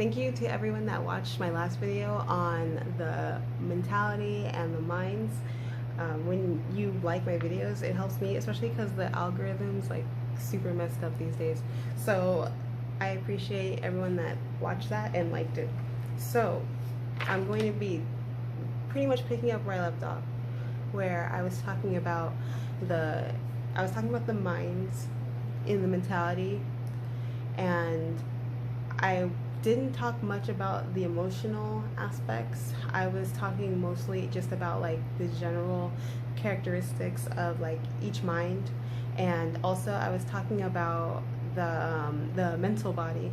thank you to everyone that watched my last video on the mentality and the minds. When you like my videos, it helps me, especially because the algorithm's like super messed up these days. So I appreciate everyone that watched that and liked it. So I'm going to be pretty much picking up where I left off, where I was talking about the minds in the mentality, and I didn't talk much about the emotional aspects. I was talking mostly just about like the general characteristics of like each mind, and also I was talking about the mental body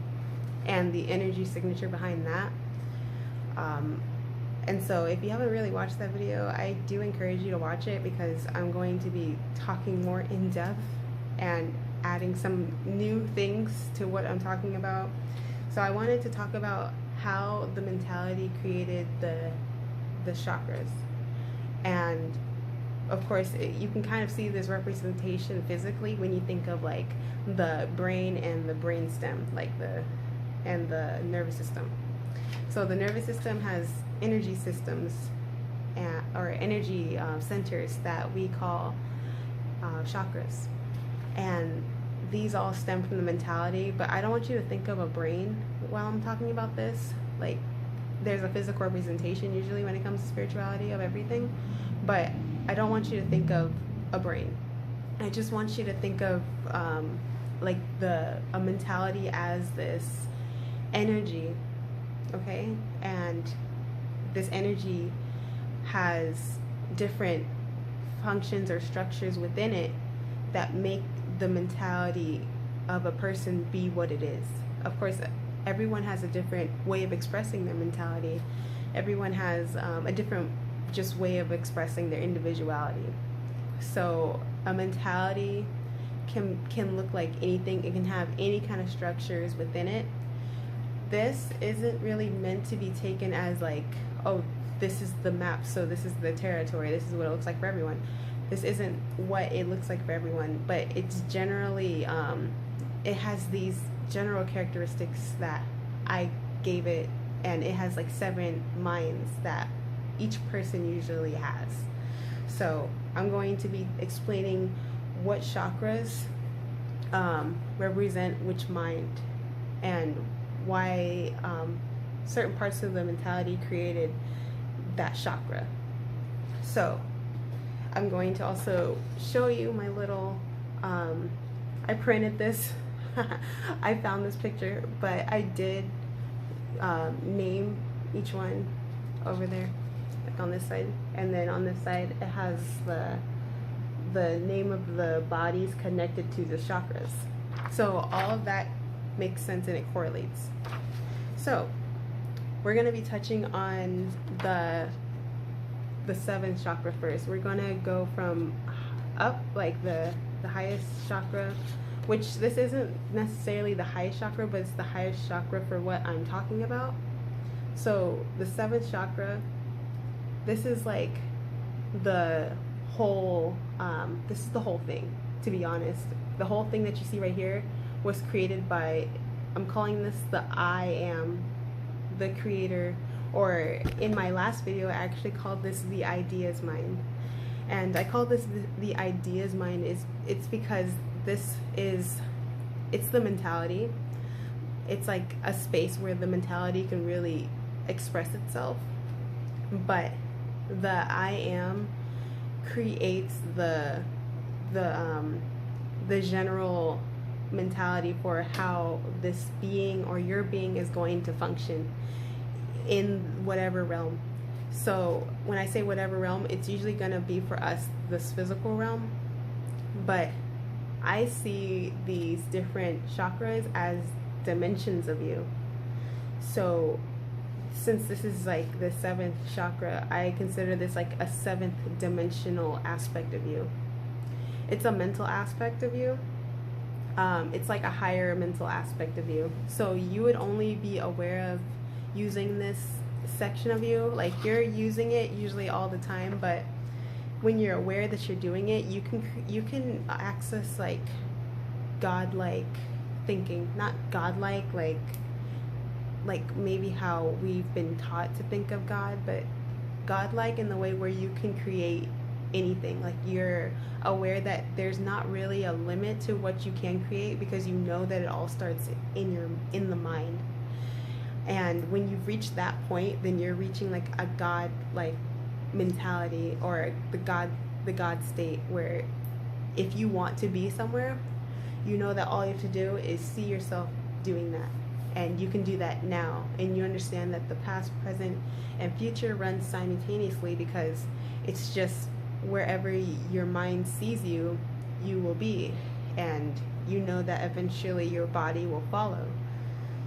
and the energy signature behind that. And so if you haven't really watched that video, I do encourage you to watch it, because I'm going to be talking more in depth and adding some new things to what I'm talking about. So I wanted to talk about how the mentality created the chakras. And of course, you can kind of see this representation physically when you think of like the brain and the brain stem, like and the nervous system. So the nervous system has energy systems or energy centers that we call chakras, and these all stem from the mentality. But I don't want you to think of a brain while I'm talking about this. Like, there's a physical representation usually when it comes to spirituality of everything, but I don't want you to think of a brain. I just want you to think of like a mentality as this energy, okay? And this energy has different functions or structures within it that make the mentality of a person be what it is. Of course, everyone has a different way of expressing their mentality. Everyone has a different just way of expressing their individuality. So a mentality can look like anything. It can have any kind of structures within it. This isn't really meant to be taken as like, oh, this is the map, so this is the territory, this is what it looks like for everyone. This isn't what it looks like for everyone, but it's generally, it has these general characteristics that I gave it, and it has like 7 minds that each person usually has. So I'm going to be explaining what chakras represent which mind, and why certain parts of the mentality created that chakra. So I'm going to also show you my little, I printed this. I found this picture, but I did name each one over there, like on this side, and then on this side it has the name of the bodies connected to the chakras. So all of that makes sense and it correlates. So we're going to be touching on the 7th chakra first. We're going to go from up, like the highest chakra, which this isn't necessarily the highest chakra, but it's the highest chakra for what I'm talking about. So the 7th chakra, this is like the whole, this is the whole thing, to be honest. The whole thing that you see right here was created by, I'm calling this the I am, the creator, or in my last video I actually called this the ideas mind. And I call this the ideas mind it's because it's the mentality. It's like a space where the mentality can really express itself, but the I am creates the general mentality for how this being or your being is going to function in whatever realm. So when I say whatever realm, it's usually going to be for us this physical realm, but I see these different chakras as dimensions of you. So since this is like the 7th chakra, I consider this like a 7th dimensional aspect of you. It's a mental aspect of you. It's like a higher mental aspect of you. So you would only be aware of using this section of you, like you're using it usually all the time, but when you're aware that you're doing it, you can access like godlike thinking. Not godlike, like like maybe how we've been taught to think of God, but godlike in the way where you can create anything. Like you're aware that there's not really a limit to what you can create, because you know that it all starts in the mind. And when you've reached that point, then you're reaching like a God like mentality, or the God state, where if you want to be somewhere, you know that all you have to do is see yourself doing that. And you can do that now. And you understand that the past, present, and future runs simultaneously, because it's just wherever your mind sees you, you will be. And you know that eventually your body will follow.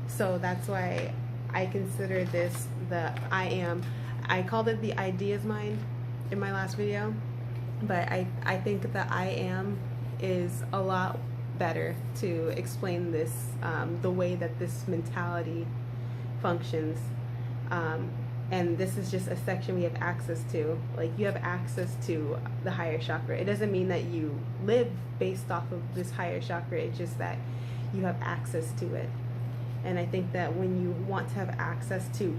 So that's why I consider this the I am. I called it the ideas mind in my last video, but I think the I am is a lot better to explain this, the way that this mentality functions. And this is just a section we have access to. Like, you have access to the higher chakra. It doesn't mean that you live based off of this higher chakra. It's just that you have access to it. And I think that when you want to have access to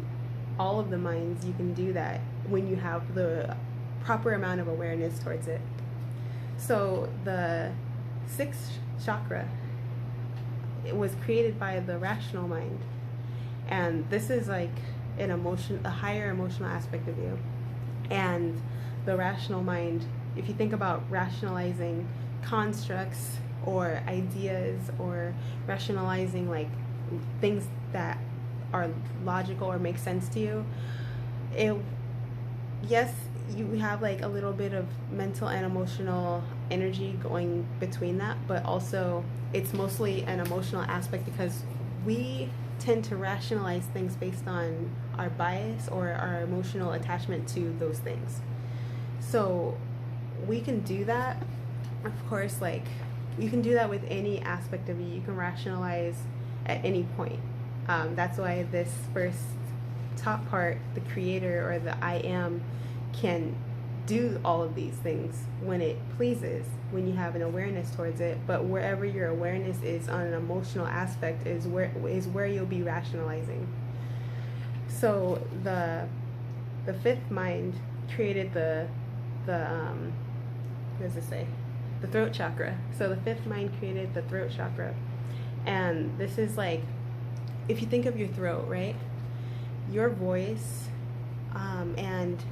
all of the minds, you can do that when you have the proper amount of awareness towards it. So the sixth chakra, it was created by the rational mind. And this is like a higher emotional aspect of you. And the rational mind, if you think about rationalizing constructs or ideas, or rationalizing like things that are logical or make sense to you, yes, you have like a little bit of mental and emotional energy going between that, but also it's mostly an emotional aspect, because we tend to rationalize things based on our bias or our emotional attachment to those things. So we can do that, of course. Like, you can do that with any aspect of you. You can rationalize at any point. That's why this first top part, the creator or the I am, can do all of these things when it pleases, when you have an awareness towards it. But wherever your awareness is on an emotional aspect is where you'll be rationalizing. So the fifth mind created the what does it say? The throat chakra. So the fifth mind created the throat chakra. And this is like, if you think of your throat, right? Your voice, and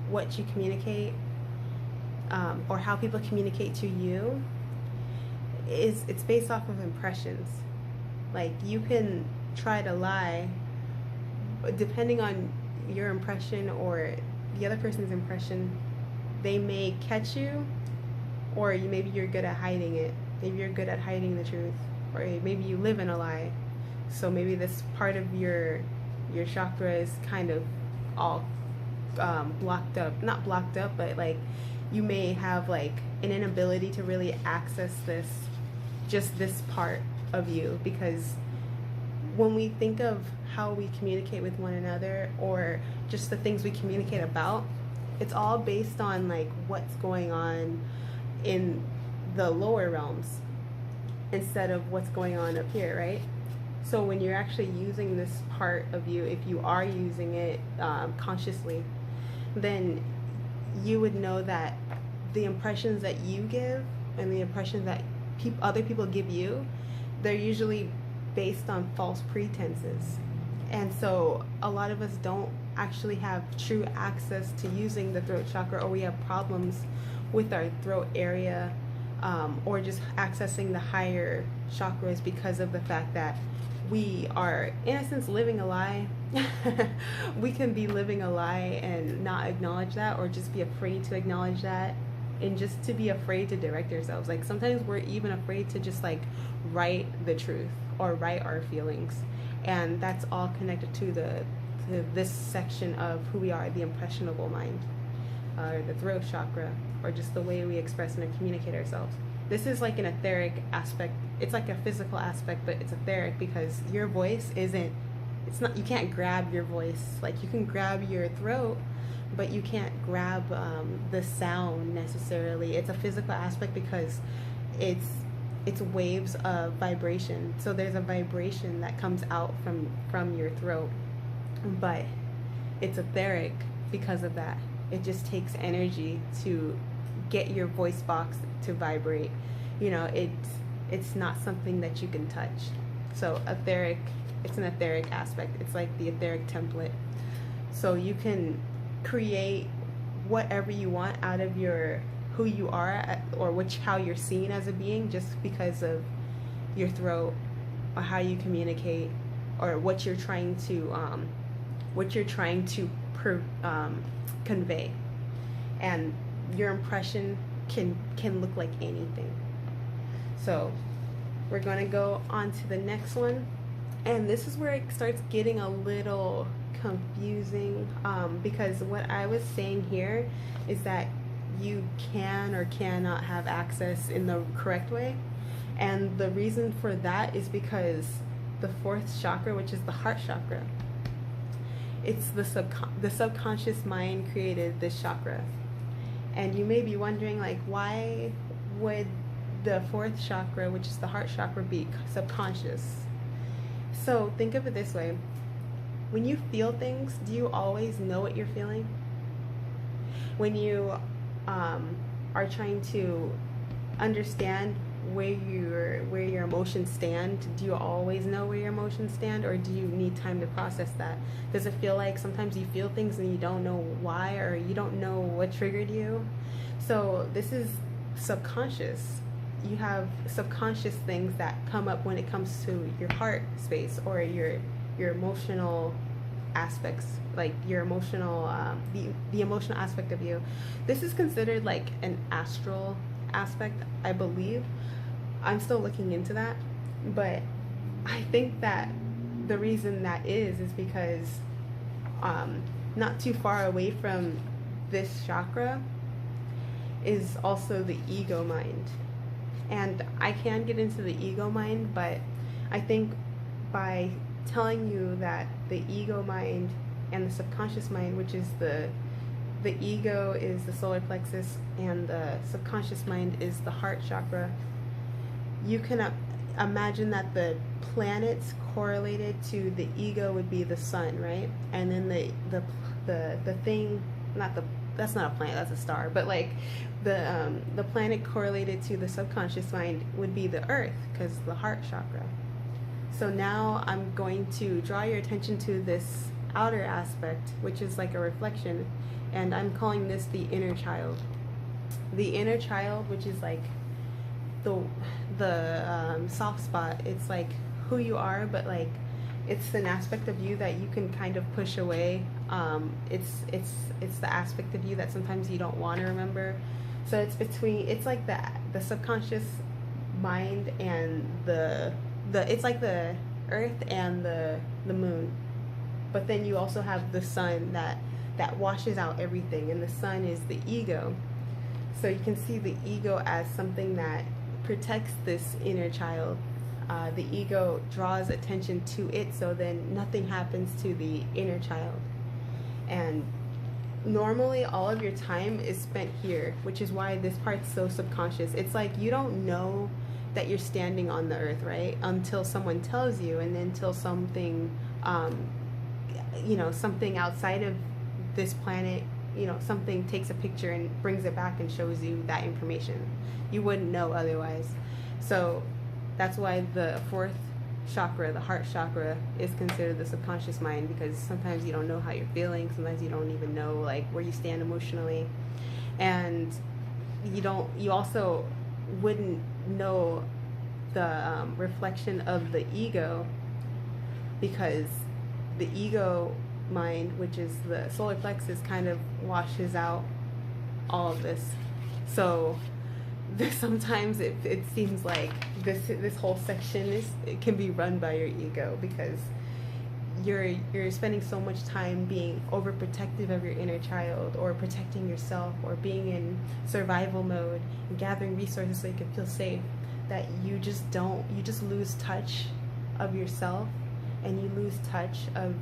what you communicate, or how people communicate to you, it's based off of impressions. Like, you can try to lie, but depending on your impression or the other person's impression, they may catch you, or maybe you're good at hiding it. Maybe you're good at hiding the truth, or maybe you live in a lie. So maybe this part of your chakra is kind of all blocked up. Not blocked up, but like you may have like an inability to really access this part of you, because when we think of how we communicate with one another, or just the things we communicate about, it's all based on like what's going on in the lower realms instead of what's going on up here, right? So when you're actually using this part of you, if you are using it consciously, then you would know that the impressions that you give and the impressions that other people give you, they're usually based on false pretenses. And so a lot of us don't actually have true access to using the throat chakra, or we have problems with our throat area, or just accessing the higher chakras, because of the fact that we are, in a sense, living a lie. We can be living a lie and not acknowledge that, or just be afraid to acknowledge that, and just to be afraid to direct ourselves. Like, sometimes we're even afraid to just like write the truth or write our feelings, and that's all connected to this section of who we are, the impressionable mind, or the throat chakra, or just the way we express and communicate ourselves. This is like an etheric aspect. It's like a physical aspect, but it's etheric, because your voice isn't, it's not, you can't grab your voice. Like, you can grab your throat, but you can't grab the sound necessarily. It's a physical aspect, because it's it's waves of vibration. So there's a vibration that comes out from your throat, but it's etheric because of that. It just takes energy to get your voice box to vibrate. You know, it's not something that you can touch. So etheric, it's an etheric aspect. It's like the etheric template. So you can create whatever you want out of your who you are, or how you're seen as a being, just because of your throat, or how you communicate, or what you're trying to convey. And your impression can look like anything. So we're going to go on to the next one, and this is where it starts getting a little confusing, because what I was saying here is that you can or cannot have access in the correct way. And the reason for that is because the fourth chakra, which is the heart chakra, it's the subconscious mind created this chakra. And you may be wondering, like, why would the fourth chakra, which is the heart chakra, be subconscious? So think of it this way. When you feel things, do you always know what you're feeling? When you are trying to understand where your emotions stand, do you always know where your emotions stand, or do you need time to process that? Does it feel like sometimes you feel things and you don't know why, or you don't know what triggered you? So this is subconscious. You have subconscious things that come up when it comes to your heart space, or your emotional aspects, like your emotional the emotional aspect of you. This is considered like an astral aspect, I believe. I'm still looking into that, but I think that the reason that is because not too far away from this chakra is also the ego mind. And I can get into the ego mind, but I think by telling you that the ego mind and the subconscious mind, which is the ego is the solar plexus and the subconscious mind is the heart chakra, you can imagine that the planets correlated to the ego would be the sun, right? And then the thing, that's not a planet, that's a star, but like the planet correlated to the subconscious mind would be the earth, because the heart chakra. So now I'm going to draw your attention to this outer aspect, which is like a reflection, and I'm calling this the inner child. The inner child, which is like the soft spot. It's like who you are, but like it's an aspect of you that you can kind of push away. It's the aspect of you that sometimes you don't want to remember. So it's like the subconscious mind and it's like the earth and the moon, but then you also have the sun that washes out everything, and the sun is the ego. So you can see the ego as something that protects this inner child. The ego draws attention to it, so then nothing happens to the inner child. And normally all of your time is spent here, which is why this part's so subconscious. It's like you don't know that you're standing on the earth, right? Until someone tells you, and then until something, something outside of this planet, something takes a picture and brings it back and shows you that information. You wouldn't know otherwise. So that's why the fourth chakra, the heart chakra, is considered the subconscious mind, because sometimes you don't know how you're feeling, sometimes you don't even know like where you stand emotionally, and you also wouldn't know the reflection of the ego, because the ego mind, which is the solar plexus, kind of washes out all of this. So sometimes it seems like this whole section it can be run by your ego, because you're spending so much time being overprotective of your inner child, or protecting yourself, or being in survival mode and gathering resources so you can feel safe, that you just lose touch of yourself, and you lose touch of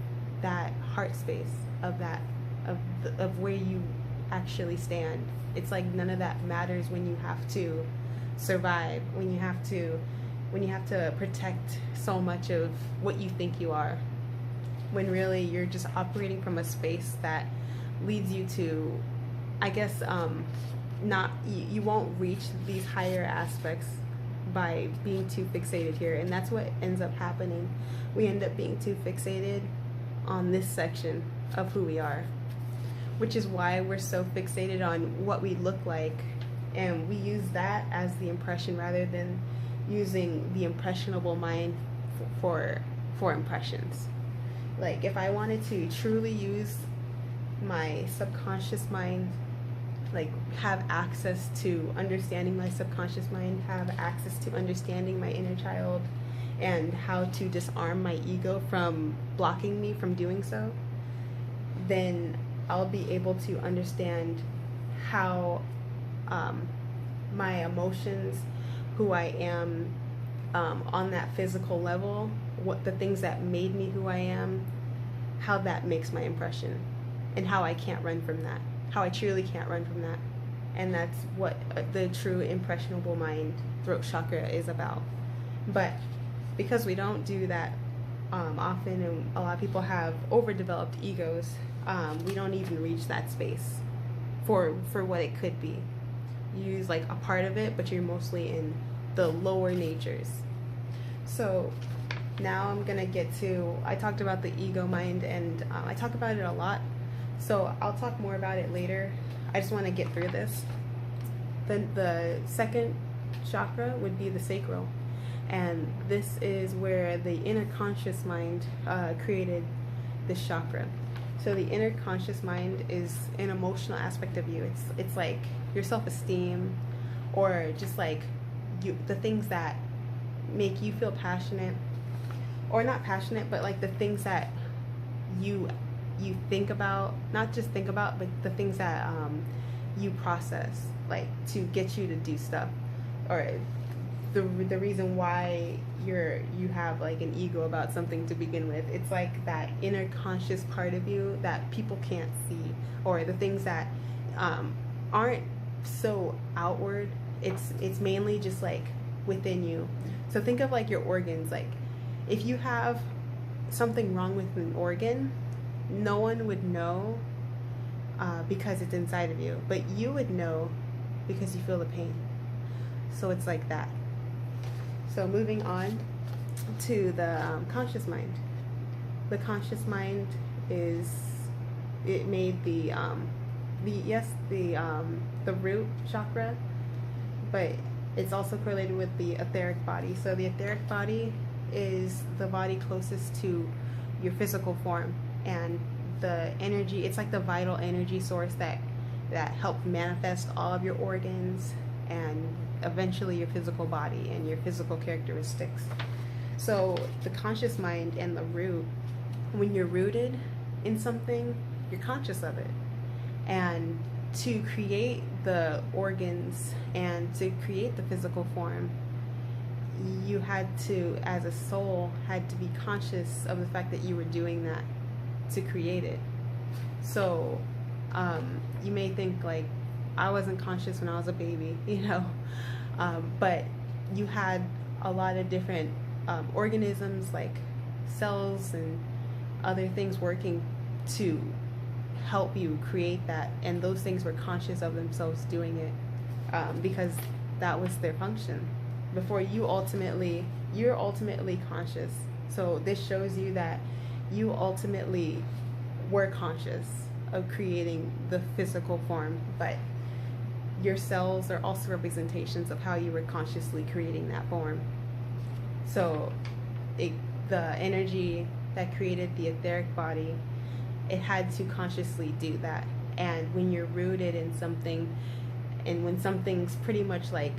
that heart space, of where you actually stand. It's like none of that matters when you have to survive, when you have to protect so much of what you think you are, when really you're just operating from a space that leads you to, I guess, you won't reach these higher aspects by being too fixated here. And that's what ends up happening. We end up being too fixated on this section of who we are, which is why we're so fixated on what we look like, and we use that as the impression rather than using the impressionable mind for impressions. Like, if I wanted to truly use my subconscious mind, like have access to understanding my subconscious mind, have access to understanding my inner child, and how to disarm my ego from blocking me from doing so, then I'll be able to understand how my emotions, who I am on that physical level, what the things that made me who I am, how that makes my impression, and how I can't run from that, how I truly can't run from that. And that's what the true impressionable mind throat chakra is about. But because we don't do that often, and a lot of people have overdeveloped egos, we don't even reach that space for what it could be. You use like a part of it, but you're mostly in the lower natures. So now I'm gonna get to, I talked about the ego mind, and I talk about it a lot, so I'll talk more about it later. I just want to get through this. Then the second chakra would be the sacral, and this is where the inner conscious mind created this chakra. So the inner conscious mind is an emotional aspect of you. It's like your self-esteem, or just like the things that make you feel passionate, or not passionate, but like the things that you think about, not just think about, but the things that you process, like to get you to do stuff, or the reason why you have like an ego about something to begin with. It's like that inner conscious part of you that people can't see, or the things that aren't so outward. It's mainly just like within you. So think of like your organs. Like if you have something wrong with an organ, no one would know because it's inside of you, but you would know because you feel the pain. So it's like that. So moving on to the conscious mind. The conscious mind is, it made the root chakra, but it's also correlated with the etheric body. So the etheric body is the body closest to your physical form, and the energy, it's like the vital energy source that helps manifest all of your organs and eventually your physical body and your physical characteristics. So the conscious mind and the root, when you're rooted in something, you're conscious of it. And to create the organs and to create the physical form, you had to, as a soul, had to be conscious of the fact that you were doing that to create it. So you may think like, I wasn't conscious when I was a baby, you know, but you had a lot of different organisms like cells and other things working to help you create that, and those things were conscious of themselves doing it because that was their function. Before you're ultimately conscious. So this shows you that you ultimately were conscious of creating the physical form, but your cells are also representations of how you were consciously creating that form. So the energy that created the etheric body, it had to consciously do that. And when you're rooted in something, and when something's pretty much like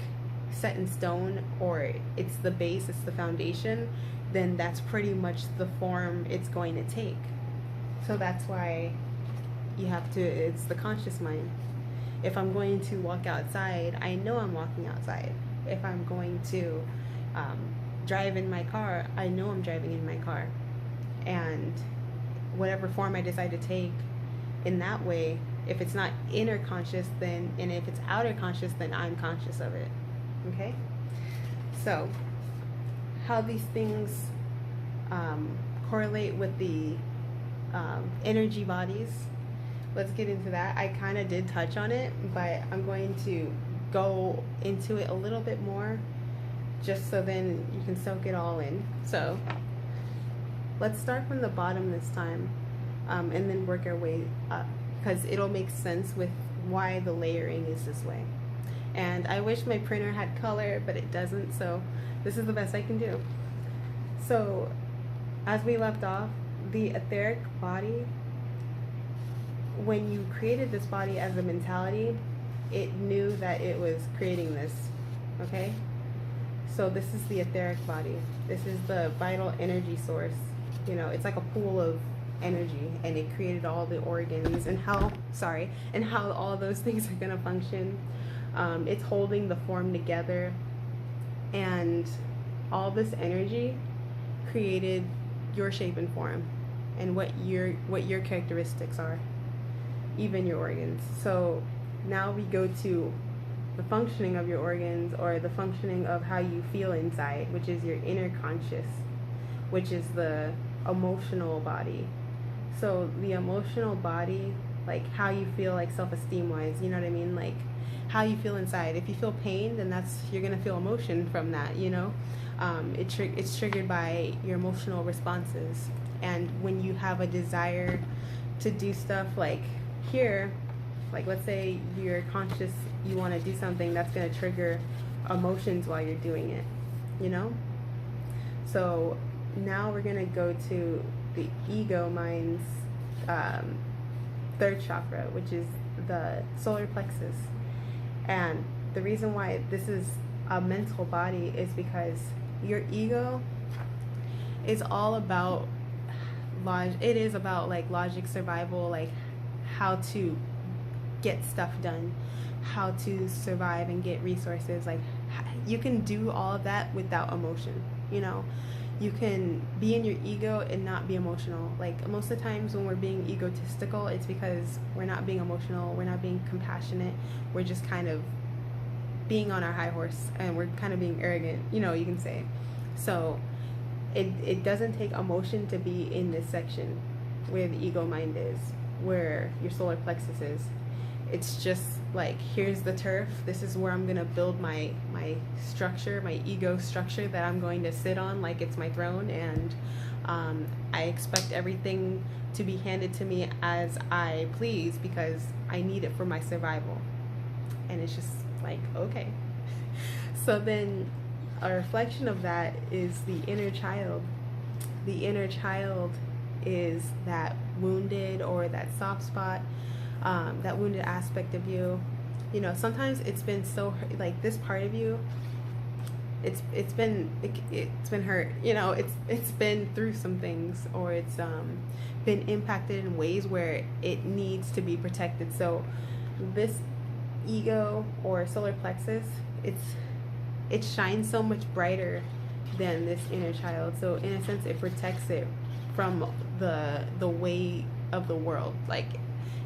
set in stone, or it's the base, it's the foundation, then that's pretty much the form it's going to take. So that's why you have to, it's the conscious mind. If I'm going to walk outside, I know I'm walking outside. If I'm going to drive in my car, I know I'm driving in my car. And whatever form I decide to take in that way, if it's not inner conscious, then, and if it's outer conscious, then I'm conscious of it. Okay, so how these things correlate with the energy bodies, let's get into that. I kind of did touch on it, but I'm going to go into it a little bit more just so then you can soak it all in. So let's start from the bottom this time, and then work our way up, because it'll make sense with why the layering is this way. And I wish my printer had color, but it doesn't, so this is the best I can do. So as we left off, the etheric body, when you created this body as a mentality, it knew that it was creating this, okay? So this is the etheric body. This is the vital energy source. You know, it's like a pool of energy, and it created all the organs and how all those things are going to function. It's holding the form together, and all this energy created your shape and form and what your characteristics are, even your organs. So now we go to the functioning of your organs, or the functioning of how you feel inside, which is your inner conscious, which is the emotional body. So the emotional body, like how you feel, like self-esteem wise, you know what I mean, like how you feel inside. If you feel pain, then you're gonna feel emotion from that, you know. It's triggered by your emotional responses. And when you have a desire to do stuff, like here, like let's say you're conscious, you want to do something, that's going to trigger emotions while you're doing it, you know. So now we're going to go to the ego mind's third chakra, which is the solar plexus. And the reason why this is a mental body is because your ego is all about it is about like logic, survival, like how to get stuff done, how to survive and get resources. Like you can do all of that without emotion, you know. You can be in your ego and not be emotional. Like most of the times when we're being egotistical, it's because we're not being emotional, we're not being compassionate, we're just kind of being on our high horse, and we're kind of being arrogant, you know, you can say. So it doesn't take emotion to be in this section where the ego mind is, where your solar plexus is. It's just like, here's the turf, this is where I'm gonna build my structure, my ego structure that I'm going to sit on like it's my throne, and I expect everything to be handed to me as I please because I need it for my survival. And it's just like, okay. So then a reflection of that is the inner child. The inner child is that wounded, or that soft spot, that wounded aspect of you. You know, sometimes it's been so like this part of you, it's been hurt, you know, it's been through some things, or it's been impacted in ways where it needs to be protected. So this ego or solar plexus, it shines so much brighter than this inner child. So in a sense, it protects it from the weight of the world. Like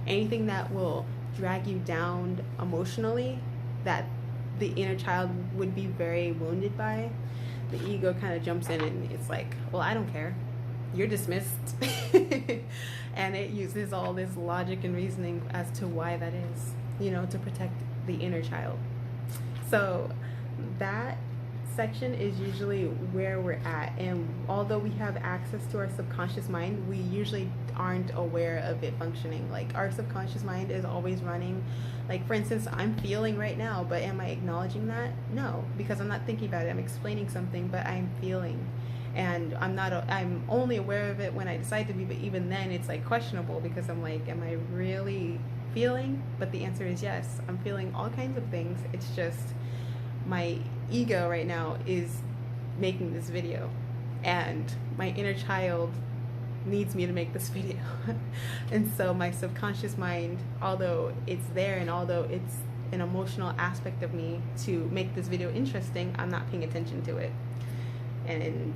anything that will drag you down emotionally, that the inner child would be very wounded by, the ego kind of jumps in and it's like, well, I don't care, you're dismissed. And it uses all this logic and reasoning as to why that is, you know, to protect the inner child. So that section is usually where we're at, and although we have access to our subconscious mind, we usually aren't aware of it functioning. Like our subconscious mind is always running. Like for instance, I'm feeling right now, but am I acknowledging that? No, because I'm not thinking about it. I'm explaining something, but I'm feeling, and I'm only aware of it when I decide to be. But even then it's like questionable, because I'm like, am I really feeling? But the answer is yes, I'm feeling all kinds of things. It's just my ego right now is making this video, and my inner child needs me to make this video. And so my subconscious mind, although it's there and although it's an emotional aspect of me to make this video interesting, I'm not paying attention to it. And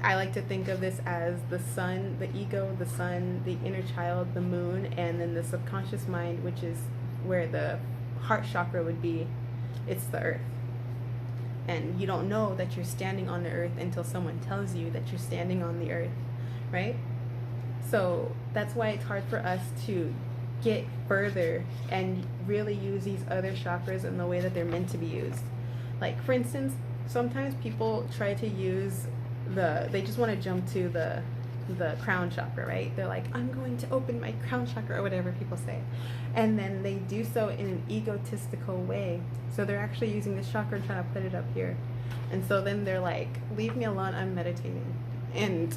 I like to think of this as the sun, the ego, the sun, the inner child, the moon, and then the subconscious mind, which is where the heart chakra would be. It's the earth. and you don't know that you're standing on the earth until someone tells you that you're standing on the earth, right? So that's why it's hard for us to get further and really use these other chakras in the way that they're meant to be used. Like, for instance, sometimes people try to use they just want to jump to the crown chakra, right? They're like, I'm going to open my crown chakra, or whatever people say, and then they do so in an egotistical way. So they're actually using this chakra and trying to put it up here, and so then they're like, leave me alone, I'm meditating. And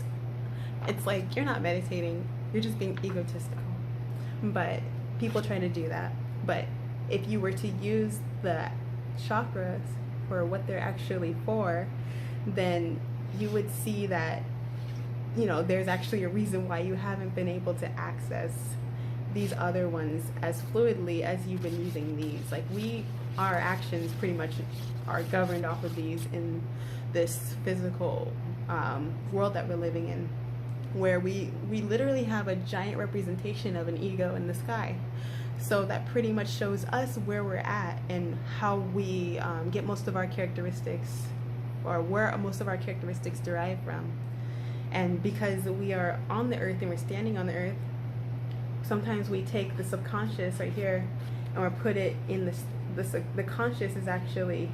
it's like, you're not meditating, you're just being egotistical. But people try to do that. But if you were to use the chakras for what they're actually for, then you would see that, you know, there's actually a reason why you haven't been able to access these other ones as fluidly as you've been using these. Like, our actions pretty much are governed off of these in this physical world that we're living in, where we literally have a giant representation of an ego in the sky. So that pretty much shows us where we're at and how we get most of our characteristics, or where most of our characteristics derive from. And because we are on the earth and we're standing on the earth, sometimes we take the subconscious right here and we put it in the conscious is actually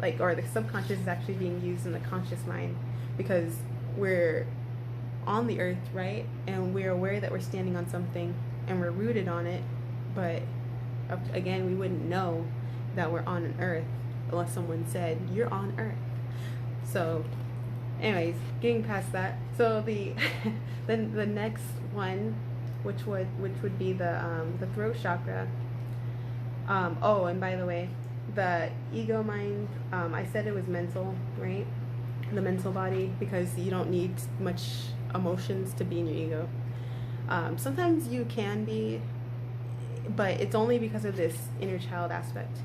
like, or the subconscious is actually being used in the conscious mind, because we're on the earth, right? And we're aware that we're standing on something and we're rooted on it, but again, we wouldn't know that we're on an earth unless someone said, you're on earth. So anyways, getting past that, so the then the next one, which would be the throat chakra. Oh, and by the way, the ego mind, I said it was mental, right? The mental body, because you don't need much emotions to be in your ego. Sometimes you can be, but it's only because of this inner child aspect.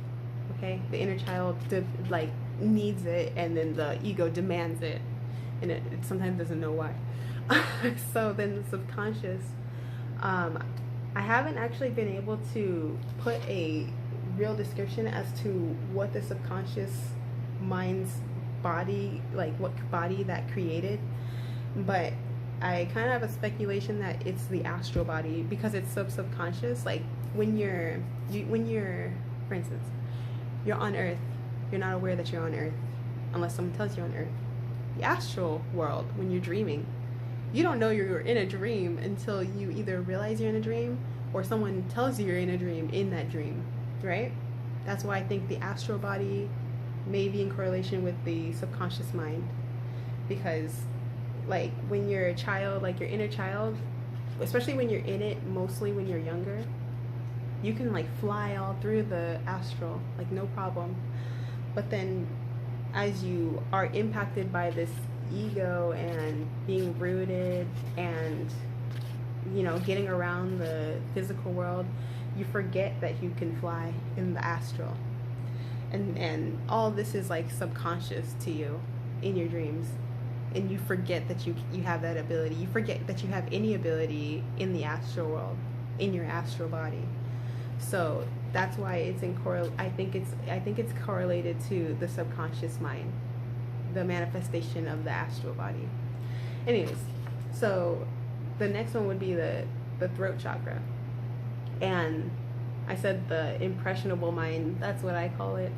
Okay, the inner child like needs it, and then the ego demands it, and it sometimes doesn't know why. So then the subconscious, I haven't actually been able to put a real description as to what the subconscious mind's body, like what body that created, but I kind of have a speculation that it's the astral body, because it's subconscious. Like when you're for instance, you're on earth, you're not aware that you're on earth unless someone tells you on earth. The astral world, when you're dreaming, you don't know you're in a dream until you either realize you're in a dream or someone tells you you're in a dream in that dream, right? That's why I think the astral body may be in correlation with the subconscious mind, because like when you're a child, like your inner child, especially when you're in it, mostly when you're younger, you can like fly all through the astral, like no problem. But then as you are impacted by this ego and being rooted and, you know, getting around the physical world, you forget that you can fly in the astral. And all this is like subconscious to you in your dreams. And you forget that you have that ability. You forget that you have any ability in the astral world, in your astral body. So that's why it's in I think it's correlated to the subconscious mind, the manifestation of the astral body. Anyways, so the next one would be the throat chakra. And I said the impressionable mind, that's what I call it,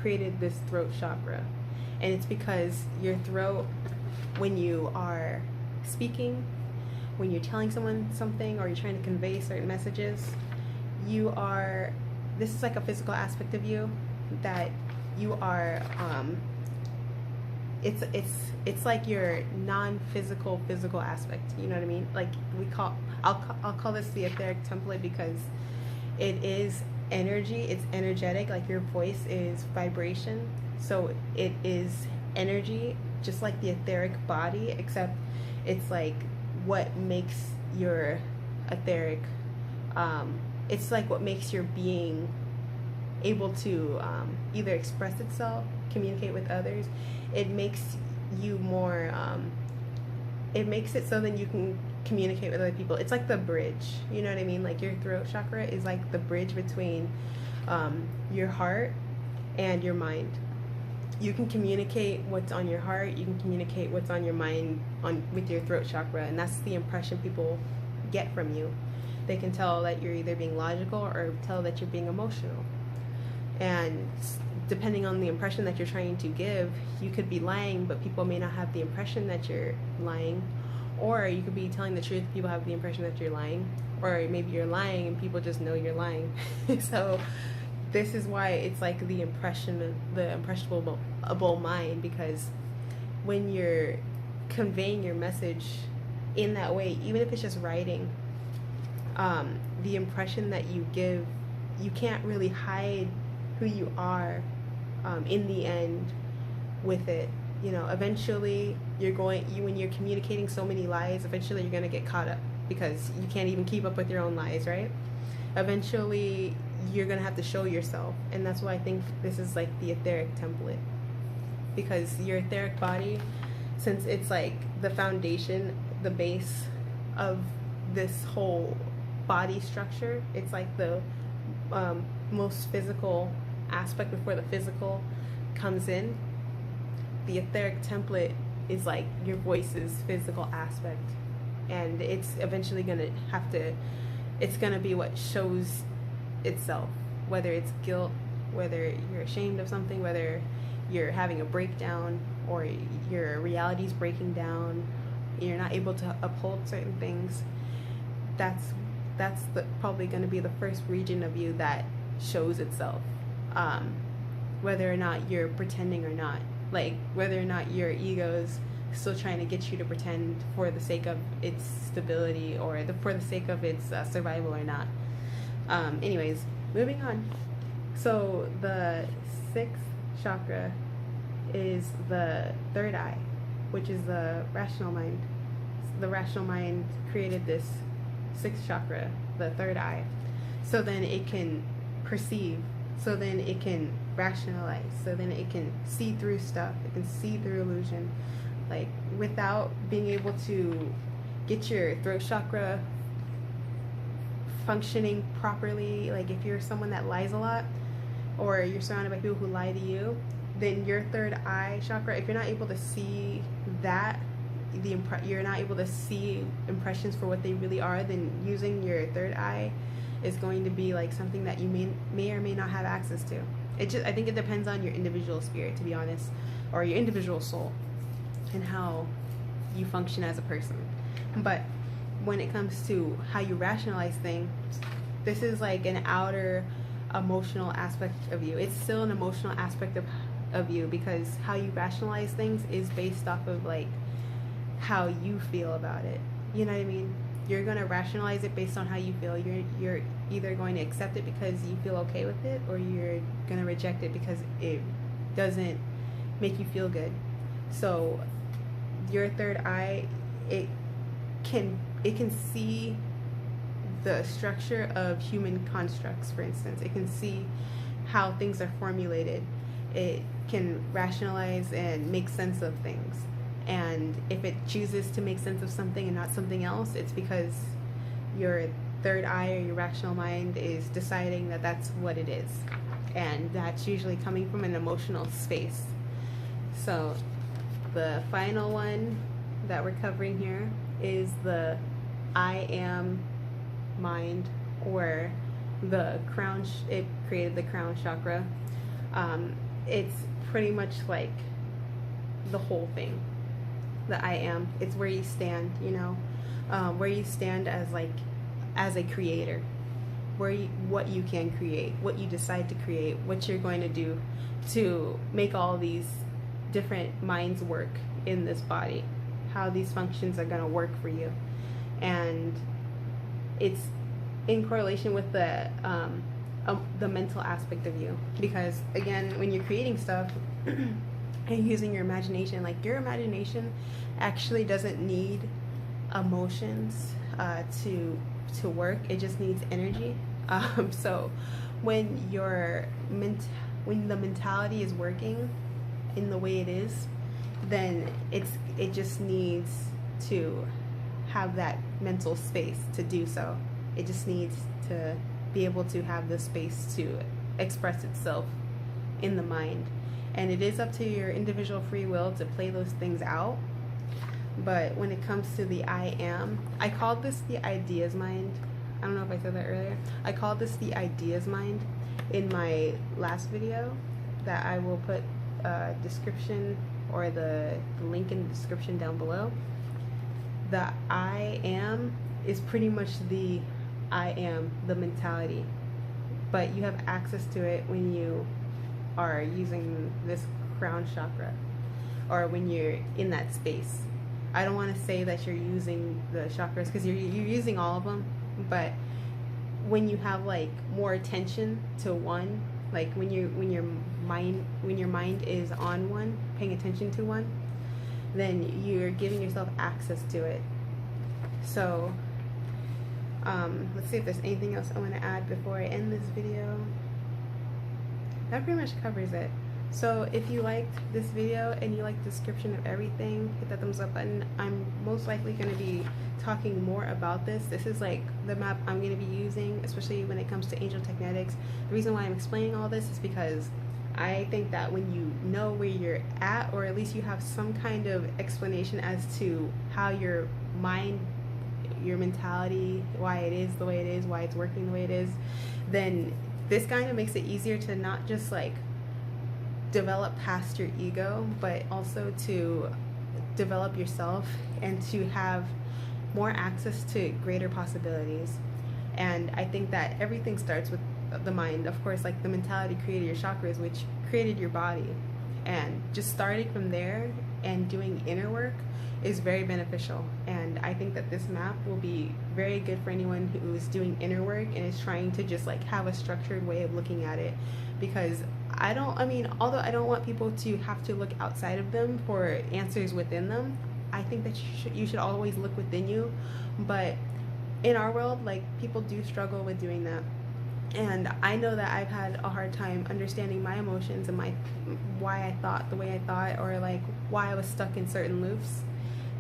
created this throat chakra. And it's because your throat, when you are speaking, when you're telling someone something, or you're trying to convey certain messages, this is like a physical aspect of you that you are, it's like your non-physical physical aspect, you know what I mean? Like I'll call this the etheric template, because it is energy, it's energetic, like your voice is vibration, so it is energy, just like the etheric body, except it's like what makes your etheric, it's like what makes your being able to either express itself, communicate with others. It makes you more, it makes it so that you can communicate with other people. It's like the bridge, you know what I mean? Like your throat chakra is like the bridge between your heart and your mind. You can communicate what's on your heart, you can communicate what's on your mind with your throat chakra, and that's the impression people get from you. They can tell that you're either being logical or tell that you're being emotional. And depending on the impression that you're trying to give, you could be lying, but people may not have the impression that you're lying. Or you could be telling the truth, people have the impression that you're lying. Or maybe you're lying and people just know you're lying. So this is why it's like the impressionable mind, because when you're conveying your message in that way, even if it's just writing, the impression that you give, you can't really hide who you are in the end with it. You know, eventually when you're communicating so many lies, eventually you're going to get caught up because you can't even keep up with your own lies, right? Eventually you're going to have to show yourself, and that's why I think this is like the etheric template, because your etheric body, since it's like the foundation, the base of this whole body structure, it's like the most physical aspect before the physical comes in. The etheric template is like your voice's physical aspect, and it's eventually it's gonna be what shows itself, whether it's guilt, whether you're ashamed of something, whether you're having a breakdown, or your reality's breaking down, you're not able to uphold certain things. That's probably going to be the first region of you that shows itself, whether or not you're pretending or not, like whether or not your ego's still trying to get you to pretend for the sake of its stability, or for the sake of its survival or not. Anyways, moving on. So the 6th chakra is the third eye, which is the rational mind. The rational mind created this 6th chakra, the third eye, so then it can perceive, so then it can rationalize, so then it can see through stuff, it can see through illusion, like without being able to get your throat chakra functioning properly. Like if you're someone that lies a lot, or you're surrounded by people who lie to you, then your third eye chakra, if you're not able to see that, you're not able to see impressions for what they really are, then using your third eye is going to be like something that you may or may not have access to. I think it depends on your individual spirit, to be honest, or your individual soul, and how you function as a person. But when it comes to how you rationalize things, this is like an outer emotional aspect of you. It's still an emotional aspect of you, because how you rationalize things is based off of like how you feel about it. You know what I mean? You're going to rationalize it based on how you feel. You're either going to accept it because you feel okay with it, or you're going to reject it because it doesn't make you feel good. So your third eye, it can see the structure of human constructs. For instance, it can see how things are formulated. It can rationalize and make sense of things. And if it chooses to make sense of something and not something else, it's because your third eye or your rational mind is deciding that that's what it is. And that's usually coming from an emotional space. So the final one that we're covering here is the I am mind, or the crown. It created the crown chakra. It's pretty much like the whole thing. The I am, it's where you stand, you know, where you stand as a creator, what you can create, what you decide to create, what you're going to do to make all these different minds work in this body, how these functions are going to work for you. And it's in correlation with the mental aspect of you, because again, when you're creating stuff and using your imagination, like your imagination actually doesn't need emotions to work. It just needs energy. So when when the mentality is working in the way it is, then it just needs to have that mental space to do so. It just needs to be able to have the space to express itself in the mind. and it is up to your individual free will to play those things out. But when it comes to the I am, I called this the ideas mind. I don't know if I said that earlier. I called this the ideas mind in my last video that I will put a description or the link in the description down below. The I am is pretty much the I am, the mentality. But you have access to it when you are using this crown chakra or when you're in that space. I don't want to say that you're using the chakras because you're using all of them, but when you have like more attention to one, like when your mind is on one, paying attention to one, then you're giving yourself access to it. So let's see if there's anything else I want to add before I end this video. That pretty much covers it. So if you liked this video and you like the description of everything, hit that thumbs up button. I'm most likely going to be talking more about this. This is like the map I'm going to be using, especially when it comes to angel technetics. The reason why I'm explaining all this is because I think that when you know where you're at, or at least you have some kind of explanation as to how your mind, your mentality, why it is the way it is, why it's working the way it is, then this kind of makes it easier to not just like develop past your ego, but also to develop yourself and to have more access to greater possibilities. And I think that everything starts with the mind. Of course, like the mentality created your chakras, which created your body, and just starting from there and doing inner work is very beneficial. And I think that this map will be very good for anyone who is doing inner work and is trying to just like have a structured way of looking at it, because although I don't want people to have to look outside of them for answers within them, I think that you should always look within you. But in our world, like, people do struggle with doing that. And I know that I've had a hard time understanding my emotions and why I thought the way I thought, or like why I was stuck in certain loops.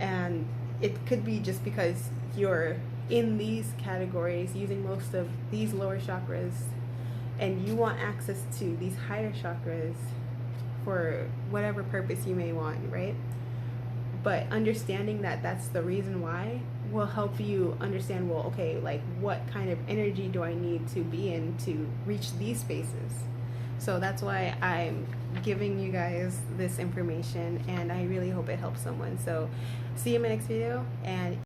And it could be just because you're in these categories using most of these lower chakras, and you want access to these higher chakras for whatever purpose you may want, right? But understanding that that's the reason why will help you understand, well, okay, like what kind of energy do I need to be in to reach these spaces? So that's why I'm giving you guys this information, and I really hope it helps someone. So see you in my next video, and